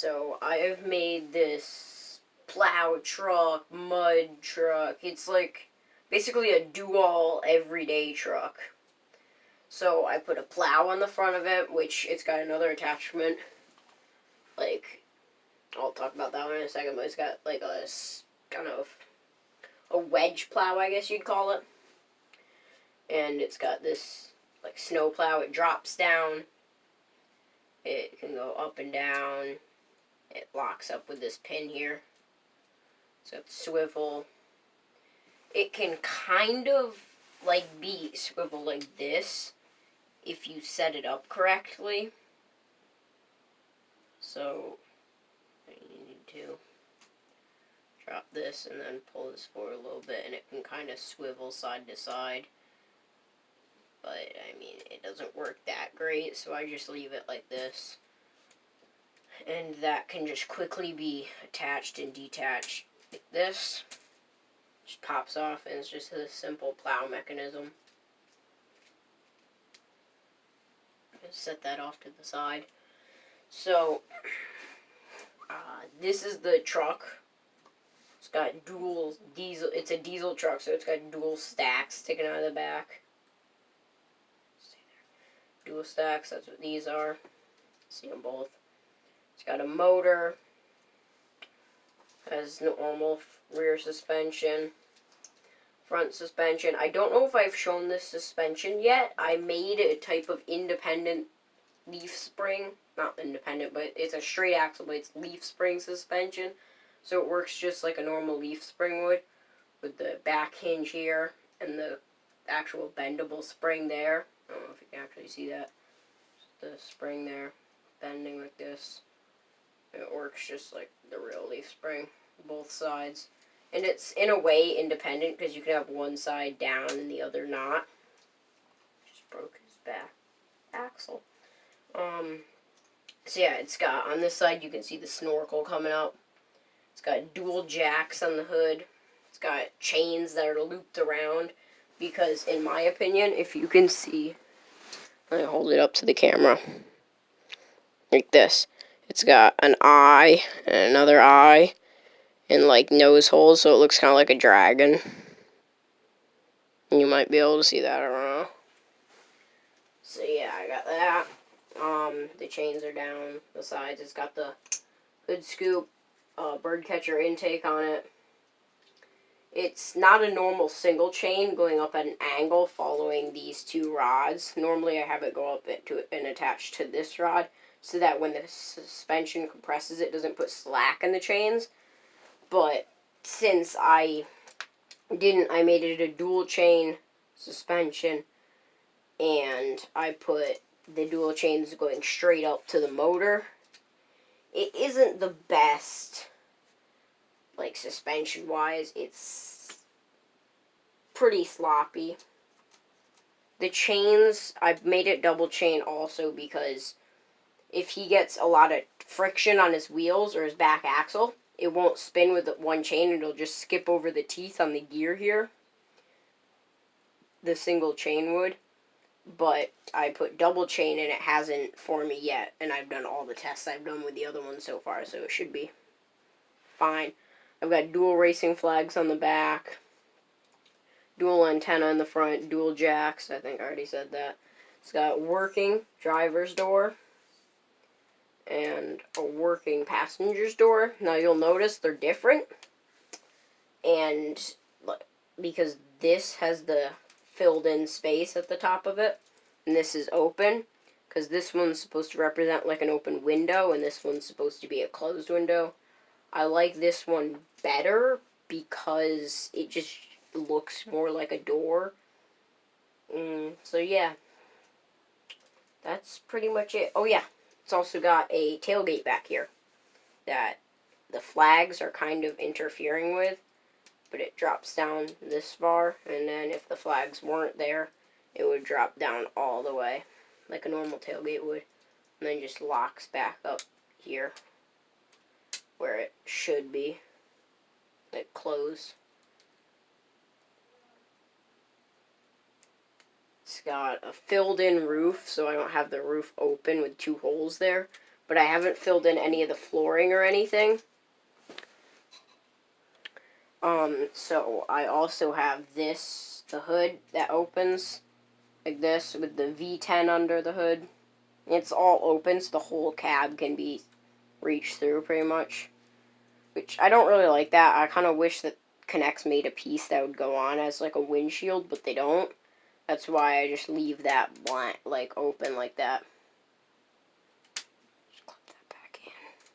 so I have made this plow truck, mud truck. It's like basically a do-all everyday truck. So I put a plow on the front of it, which it's got another attachment. Like, I'll talk about that one in a second, but it's got like a kind of a wedge plow, I guess you'd call it. And it's got this like snow plow. It drops down. It can go up and down. It locks up with this pin here. So it's swivel. It can kind of like be swivel like this if you set it up correctly. So you need to drop this and then pull this forward a little bit, and it can kind of swivel side to side. But I mean, it doesn't work that great, so I just leave it like this. And that can just quickly be attached and detached like this. Just pops off, and it's just a simple plow mechanism. Just set that off to the side. So, this is the truck. It's got dual diesel. It's a diesel truck, so it's got dual stacks sticking out of the back. Dual stacks, that's what these are. See them both. It's got a motor. Has normal rear suspension. Front suspension. I don't know if I've shown this suspension yet. I made a type of independent leaf spring. Not independent, but it's a straight axle, but it's leaf spring suspension. So it works just like a normal leaf spring would, with the back hinge here and the actual bendable spring there. I don't know if you can actually see that. The spring there, bending like this. And it works just like the real leaf spring, both sides. And it's in a way independent because you can have one side down and the other not. Just broke his back axle. So yeah, it's got, on this side you can see the snorkel coming up. It's got dual jacks on the hood. It's got chains that are looped around because, in my opinion, if you can see, let me hold it up to the camera, like this. It's got an eye and another eye and like nose holes, so it looks kind of like a dragon. You might be able to see that, I don't know. So yeah, I got that. The chains are down the sides. It's got the hood scoop, bird catcher intake on it. It's not a normal single chain going up at an angle following these two rods. Normally I have it go up and attach to this rod so that when the suspension compresses it doesn't put slack in the chains. But since I didn't, I made it a dual chain suspension, and I put the dual chains going straight up to the motor. It isn't the best, like, suspension-wise. It's pretty sloppy. The chains, I've made it double chain also because if he gets a lot of friction on his wheels or his back axle, it won't spin with one chain. It'll just skip over the teeth on the gear here. The single chain would. But I put double chain and it hasn't for me yet. And I've done all the tests I've done with the other one so far, so it should be fine. I've got dual racing flags on the back. Dual antenna in the front. Dual jacks. I think I already said that. It's got working driver's door and a working passenger's door. Now you'll notice they're different. And because this has the filled in space at the top of it, and this is open, because this one's supposed to represent like an open window, and this one's supposed to be a closed window. I like this one better because it just looks more like a door. So yeah, that's pretty much it. Oh yeah, it's also got a tailgate back here that the flags are kind of interfering with. But it drops down this far, and then if the flags weren't there, it would drop down all the way, like a normal tailgate would, and then just locks back up here, where it should be, like closed. It's got a filled-in roof, so I don't have the roof open with two holes there, but I haven't filled in any of the flooring or anything. So I also have this, the hood that opens like this with the V10 under the hood. It's all open, so the whole cab can be reached through pretty much. Which I don't really like that. I kind of wish that Knex made a piece that would go on as like a windshield, but they don't. That's why I just leave that blank, like open like that.